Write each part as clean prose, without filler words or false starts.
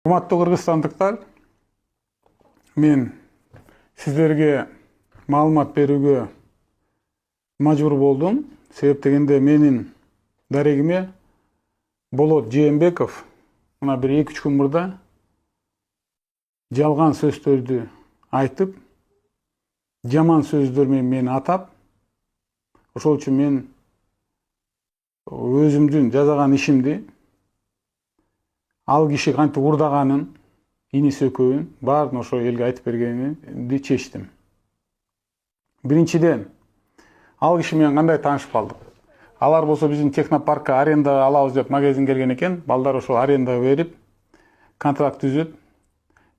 Урматтуу кыргызстандыктар, мен сиздерге маалымат берүүгө мажбур болдум. Себеп дегенде менин дарегиме Болот Жээнбеков мына бир 2-3 күн мурда жалган сөздөрдү айтып, жаман сөздөр менен мени атап, ошол үчүн мен өзүмдүн жасаган ишимди ал киши кантип урдаганын, иниси экөөүн баарын ошо элге айтып бергенди чечтим. Биринчиден, ал киши менен кандай таанышып калдык? Алар болсо биздин технопаркка арендага алабыз деп магазин келген экен. Балдар ошо арендага берип, контракт түзүп,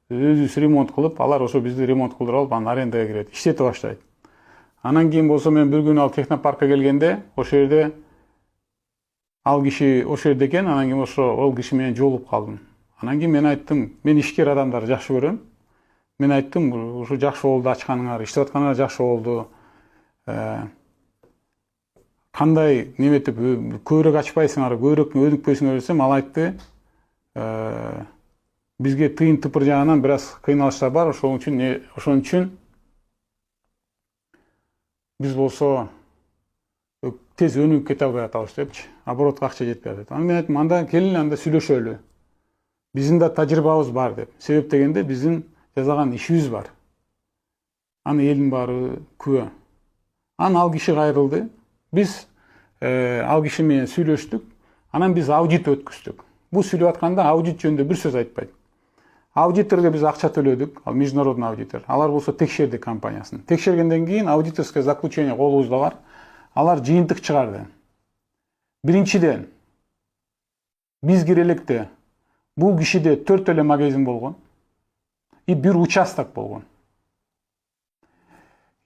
өзүбүз ремонт кылып, алар ошо бизди ремонт кылдырып алып, анан арендага кирет, иштете баштайт. Анан кийин болсо мен бир күнү ал технопаркка келгенде, ошол жерде ал киши ошол жерде экен, анан кийин ошо ал киши менен жолугуп калдым. Анан кийин мен айттым, мен ишкер адамдарды жакшы көрөм. Мен айттым, ушу жакшы болду ачканыңар, иштеп атканыңар жакшы болду. Кандай неметип көбүрөөк ачпайсыңар, көбүрөөк өнүкпөйсүңөр десем, ал айтты, бизге тыйын тыпыр жагынан бир аз кыйналыштар бар, ошон үчүн биз болсо тез өнүгүп кете албай атабыз депчи, оборотко акча жетпей атат. Анан мен айттым, анда келин анда сүйлөшөлү. Биздин да тажрыйбабыз бар деп. Себеп дегенде биздин жасаган ишибиз бар. Аны элдин баары күбө. Анан ал киши кайрылды. Биз ал киши менен сүйлөштүк. Анан биз аудит өткүздүк. Бул сүйлөп атканда аудит жөнүндө бир сөз айтпайт. Аудиторго биз акча төлөдүк, ал международный аудитор. Алар болсо текшерди компаниясын. Текшергенден кийин аудиторское заключение колубузда бар. Алар жыйынтык чыгарды. Биринчиден, биз кире электе бул кишиде 4 эле магазин болгон и бир участок болгон.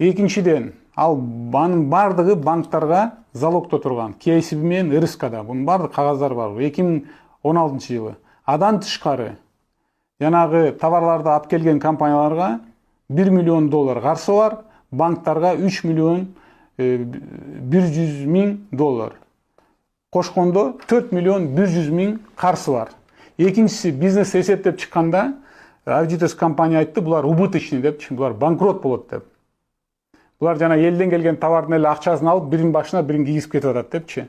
Экинчиден, ал бардыгы банктарга залогдо турган, KCB менен РСКда. Бунун бардык кагаздары бар. 2016 жылы. Адан тышкары, жанагы товарларды алып келген компанияларга $1 миллион карсы бар, банктарга $3 миллион 100 000. Кошкондо $4 миллион 100 000 карсы бар. Экинчиси, бизнес эсептеп чыкканда, аудиторская компания айтты, булар убыточный депчи, булар банкрот болот деп. Булар жана элден келген товардын эле акчасын алып, бирин башына бирин кийгизип кетип атат депчи.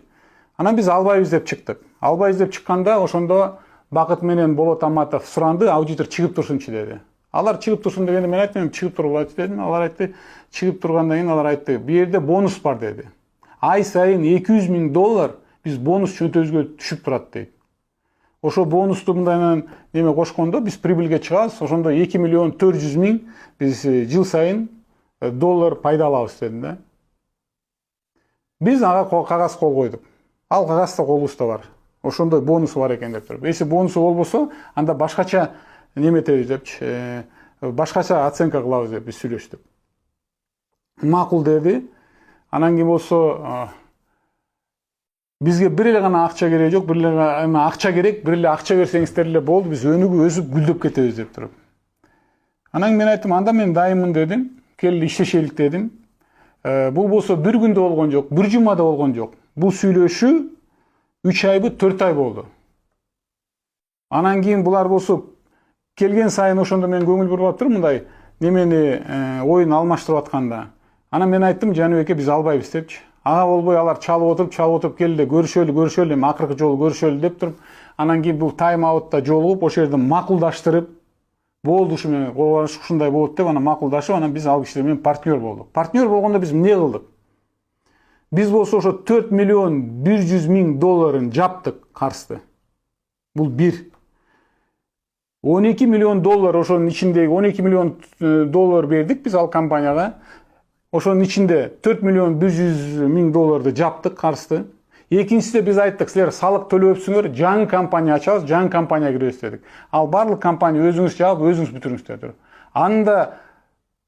Анан биз албайбыз деп чыктык. Албайбыз деп чыкканда, ошондо Бакыт менен Болот Аматов суранды, аудитор чыгып турсунчу деди. Алар чыгып турсун дегенде мен айттым, чыгып турбайт дедим. Алар айтты, чыгып тургандан кийин алар айтты, бу жерде бонус бар деди. Ай сайын $200 000 биз бонус чөнтөбүзгө түшүп турат дейт. Ошо бонусту мындай неме кошкондо биз прибыльге чыгабыз, ошондо $2 миллион 400 000 биз жыл сайын доллар пайда алабыз дедим да. Биз ага кагаз кол койдук. Ал кагаз да колубузда бар. Ошондой бонусу бар экен деп туруп. Если бонусу болбосо, анда башкача неметебиз депчи, башкача оценка кылабыз деп биз сүйлөштүк. Макул деди. Анан кийин болсо бизге бир эле гана акча кереги жок, бир эле гана акча керек, бир эле акча берсеңиздер эле болду, биз өнүгүп өсүп гүлдөп кетебиз деп туруп. Анан мен айттым, анда мен дайыммын дедим, кел иштешелик дедим. Бул болсо бир күндө болгон жок, бир жумада болгон жок. Бул сүйлөшүү 3 айбы 4 ай болду. Анан кийин булар болсо келген сайын ошондо мен көңүл буруп атып турмун, мындай немени оюн алмаштырып атканда. Анан мен айттым, Жаныбекке биз албайбыз депчи. Ага болбой алар чалып отуруп келди, көрүшөлү, эми акыркы жолу көрүшөлү деп туруп, анан кийин бул тайм аутта жолугуп, ошол жерде макулдаштырып, болду ушу менен ушундай болот деп, анан макулдашып, анан биз ал кишилер менен партнер болдук. Партнер болгондо биз эмне кылдык? Биз болсо ошо $4 миллион 100 000 жаптык карызды. Бул бир. $12 миллион ошонун ичиндеги $12 миллион бердик биз ал компанияга. Ошонун ичинде $4 миллион 100 000 жаптык карызды. Экинчиде биз айттык, силер салык төлөпсүңөр, жаңы компания ачабыз, жаңы компанияга киребиз дедик. Ал барлык компания өзүңүз жаап, өзүңүз бүтүрүңүз дедик. Анда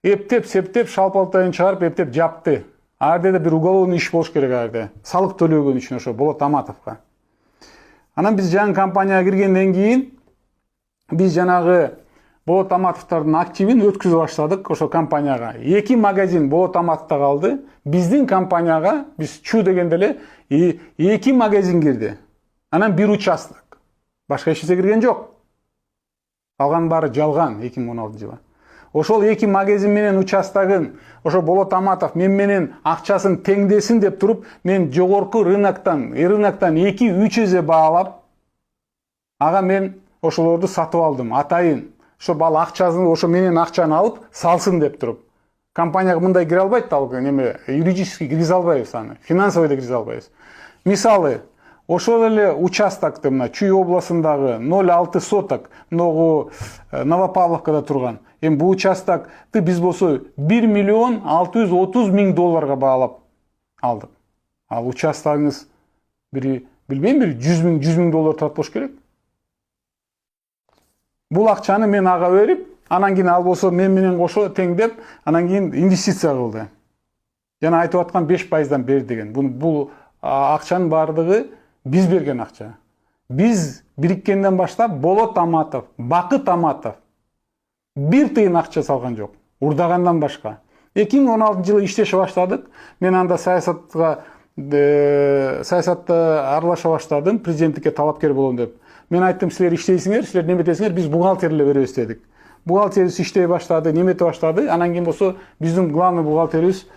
эптеп, септеп, шалпалтайын чыгарып, эптеп жапты. Ардеде бир уголовный иш болуш керек арды. Салык төлөгөн үчүн ошо Болот Аматовго. Анан биз жаңы компанияга киргенден кийин биз жанагы Болот Аматовдордун активин өткүзүп баштадык ошо компанияга. 2 магазин Болот Аматовдо калды. Биздин компанияга биз чу дегенде эле 2 магазин кирди. Анан бир участок. Башка эч нерсе кирген жок. Алган баары жалган 2016 жылы. Ошол эки магазин менен участогын ошо Болот Аматов мен менен акчасын теңдесин деп туруп, мен жогорку рыноктан 2-3 эсе баалап, ага мен ошолорду сатып алдым. Атайын ошо бал акчасын ошо менен акчаны алып салсын деп туруп. Компанияга мындай кире албайт, ал неме юридически киргизе албайбыз аны, финансовый да киргизе албайбыз. Мисалы, ошол эле участокты мына Чүй областындагы 0,6 соток, могу Новопавловкада турган. Эми бул участокты биз болсо 1 миллион 630 миң долларга баалап алдык. Ал участогыңыз билбейм, 100 миң доллар турат болуш керек. Бул акчаны мен ага берип, анан кийин ал болсо мен менен кошо теңдеп, анан кийин инвестиция кылды. Жана айтып аткан 5%дан бер деген. Бул акчанын баардыгы биз берген акча. Биз бириккенден баштап Болот Аматов, Бакыт Аматов бир тыйын акча салган жок, урдагандан башка. 2016 жылы иштеше баштадык. Мен анда саясатта аралаша баштадым, президенттикке талапкер болом деп. Мен айттым, силер иштейсиңер, силер неметесиңер, биз бухгалтер эле беребиз дедик. Бухгалтерибиз иштей баштады, немете баштады. Анан кийин болсо биздин главный бухгалтерибиз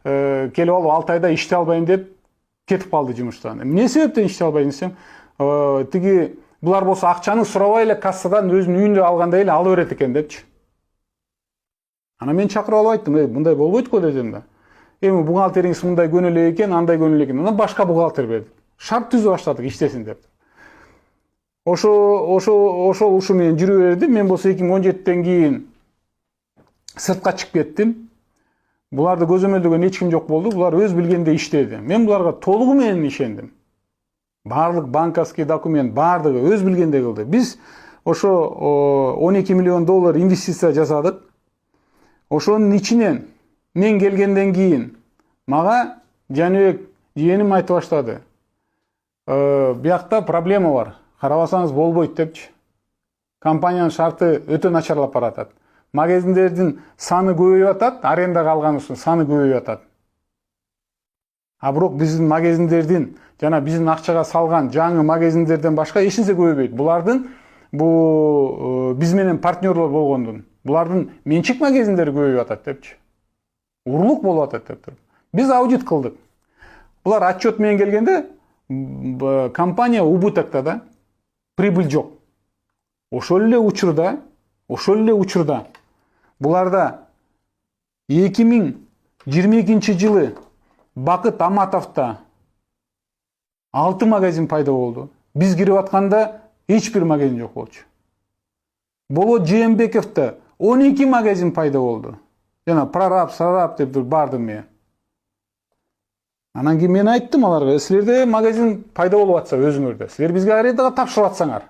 келип алып 6 айда иштей албайм деп кетип калды жумуштан. Эмне себептен иштей албайм десем, тиги булар болсо акчаны сурабай эле кассадан өзүнүн үйүндө алгандай эле ала берет экен депчи. Анан мен чакырып алып айттым, мындай болбойт го дедим да. Эми бухгалтериңиз мындай көнөлөй экен, андай көнөлөй экен. Анан башка бухгалтер бердик. Шарт түзүп баштадык иштесин деп. Ошол ушу менен жүрүп берди. Мен болсо 2017-тен кийин сыртка чыгып кеттим. Буларды көзөмөлдөгөн эч ким жок болду. Булар өз билгенде иштеди. Мен буларга толугу менен ишендим. Барлык банковский документ бардыгы өз билгенде кылды. Биз ошо 12 миллион доллар инвестиция жасадык. Ошонун ичинен мен келгенден кийин мага Жаныбек жыеним айтып баштады. Биякта проблема бар. Карабасаңыз болбойт депчи. Компаниянын шарты өтө начарлап баратат. Магазиндердин саны көбөйүп атат, арендага алган үчүн саны көбөйүп атат. А бирок биздин магазиндердин жана биздин акчага салган жаңы магазиндерден башка эч нерсе көбөйбөйт. Булардын биз менен партнерлор болгондун, булардын менчик магазиндери көбөйүп атат депчи. Урлук болуп атат деп туруп. Биз аудит кылдык. Булар отчет менен келгенде компания убытокта да, прибыль жок. Ошол эле учурда буларда 2022 жылы Бакыт Аматовта 6 магазин пайда болду. Биз кирип атканда эч бир магазин жок болчу. Болот Жээнбековта 12 магазин пайда болду. Жана прораб деп бардым мен. Анан кийин мен айттым аларга, силерде магазин пайда болуп атса өзүңөрдө, силер бизге арендага тапшырып атсаңар,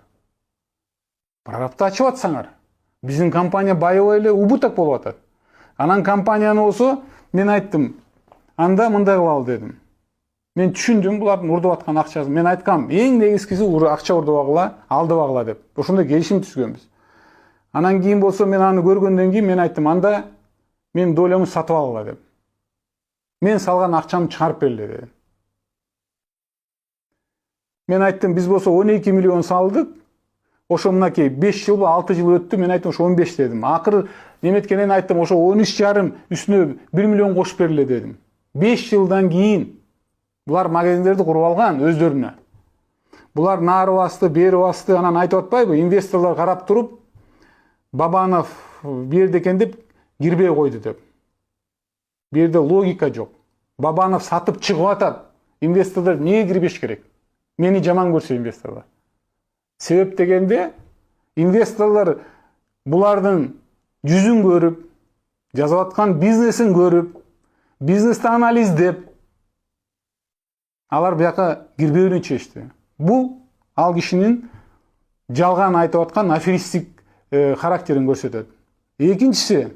прорабты ачып атсаңар, биздин компания байыбай эле убыток болуп атат. Анан компанияны болсо мен айттым, анда мындай кылалы дедим. Мен түшүндүм булардын урдуп аткан акчасын. Мен айткам, эң негизгиси акча урдубагыла, алдыбагыла деп. Ошондой келишим түзгөнбүз. Анан кийин болсо мен аны көргөндөн кийин мен айттым, анда мен долямды сатып алгыла деп. Мен салган акчамды чыгарып бергиле дедим. Мен айттым, биз болсо 12 миллион салдык. Ошо мынакей 5 жыл 6 жыл өттү, мен айттым ошо 15 дедим. Акыр неметкенен айттым, ошо 13,5 үстүнө 1 миллион кошуп бергиле дедим. 5 жылдан кийин булар магазиндерди куруп алган өздөрүнө. Булар нары басты, бери басты, анан айтып атпайбы, инвесторлор карап туруп, Бабанов берди экен деп кирбей койду деп. Бу жерде логика жок. Бабанов сатып чыгып атат. Инвесторлор эмнеге кирбеш керек? Мени жаман көрсө инвесторлор. Себеп дегенде инвесторлор булардын жүзүн көрүп, жазып аткан бизнесин көрүп, бизнести анализдеп, алар бияка кирбеүүнү чечти. Бул ал кишинин жалган айтып аткан аферистик характерин көрсөтөт. Экинчиси,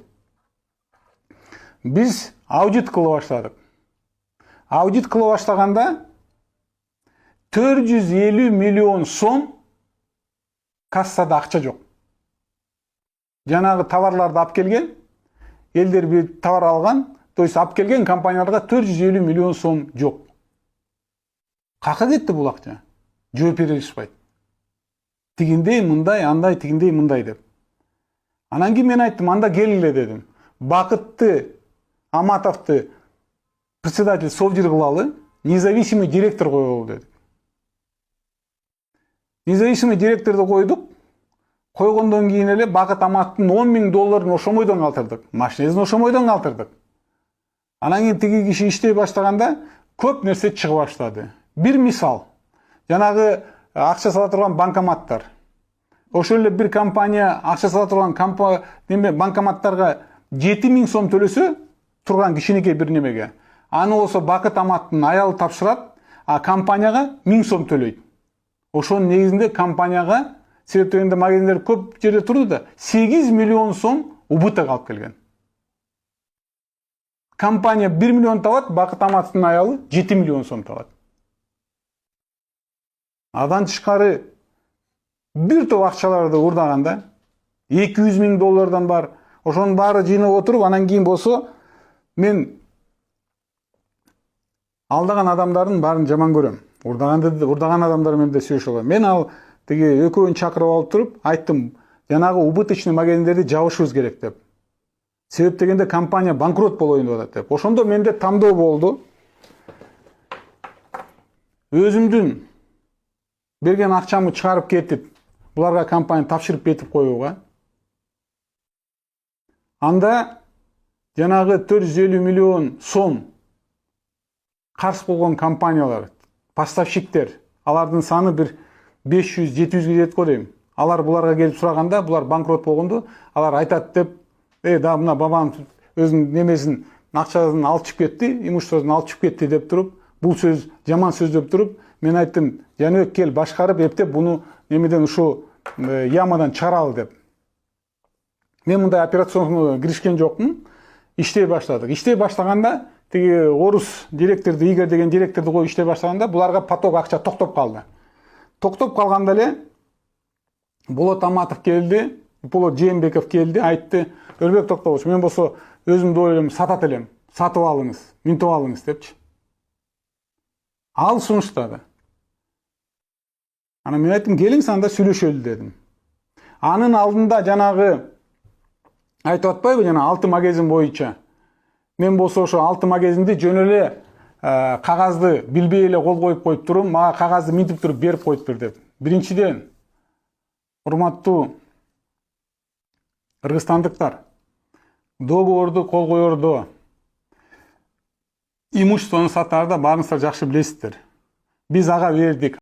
биз аудит кыла баштадык. Аудит кыла баштаганда 450 миллион сом кассада акча жок. Жанагы товарларды алып келген, элдер бир товар алган, то есть алып келген компанияларга 450 миллион сом жок. Кака кетти бул акча? Жооп бере алышпайт. Тигиндей мындай, андай, тигиндей мындай деп. Анан кийин мен айттым, анда келгиле дедим. Бакытты Аматовду председатель совдир кылалы, независимый директор коелу дедик. Независимый директорду койдук. Койгондон кийин эле Бакыт Аматтын $10.000 ошомойдон калтырдык. Машинесин ошомойдон калтырдык. Анан кийин тиги киши иштей баштаганда көп нерсе чыга баштады. Бир мисал, жанагы акча сала турган банкоматтар. Ошол эле бир компания акча сала турган банкоматтарга 7.000 сом төлөсө турган кичинекей бир немеге. Аны болсо Бакыт Аматтын аялы тапшырат, а компанияга 1000 сом төлөйт. Ошонун негизинде компанияга себеп дегенде магазиндер көп жерде турду да 8 миллион сом убыток алып келген. Компания 1 миллион табат, Бакыт Аматтын аялы 7 миллион сом табат. Адан тышкары бир топ акчаларды урдаганда $200.000 бар. Ошонун баары жыйнап отуруп, анан кийин болсо мен алдаган адамдардын баарын жаман көрөм. Урдаган адамдар менен да сүйлөшө алам. Мен ал тиги экөөнү чакырып алып туруп айттым, жанагы убыточный магазиндерди жабышыбыз керек деп. Себеп дегенде компания банкрот болоюн деп атат деп. Ошондо менде тандоо болду. Өзүмдүн берген акчамды чыгарып кетип, буларга компания тапшырып кетип коюуга. Анда жанагы 450 миллион сом карыз болгон компаниялар, поставщиктер, алардын саны бир 500-700 ге жетип койдойм. Алар буларга келип сураганда, булар банкрот болгонду, алар айтат деп, да мына бабам өзүнүн немесин, акчасын алып чыгып кетти, имуществосун алып чыгып кетти деп туруп, бул сөз жаман сөз деп туруп, мен айттым, Жаныбек кел башкарып эптеп буну немеден ушу ямадан чыгаралы деп. Мен мындай операционга киришкен жокмун. Иштей баштадык. Иштей баштаганда тиги орус директорду, Игорь деген директорду коюп иштей баштаганда буларга поток акча токтоп калды. Токтоп калганда эле Болот Аматов келди, Болот Жээнбеков келди, айтты, Өрбек Токтогуч, мен болсо өзүмдү ойлойм, сатат элем, сатып алыңыз, минтип алыңыз депчи. Ал сунуштады. Анан мен айттым, келиңиз анда сүйлөшөлү дедим. Анын алдында жанагы айтып атпайбы, жана 6 магазин боюнча. Мен болсо ошо 6 магазинди жөн эле кагазды билбей эле кол коюп коюп турум, мага кагазды минтип туруп берип коюп бер деп. Биринчиден, урматтуу кыргызстандыктар, договорду кол коердо, имуществону сатаарда баарыңыздар жакшы билесиздер. Биз ага бердик.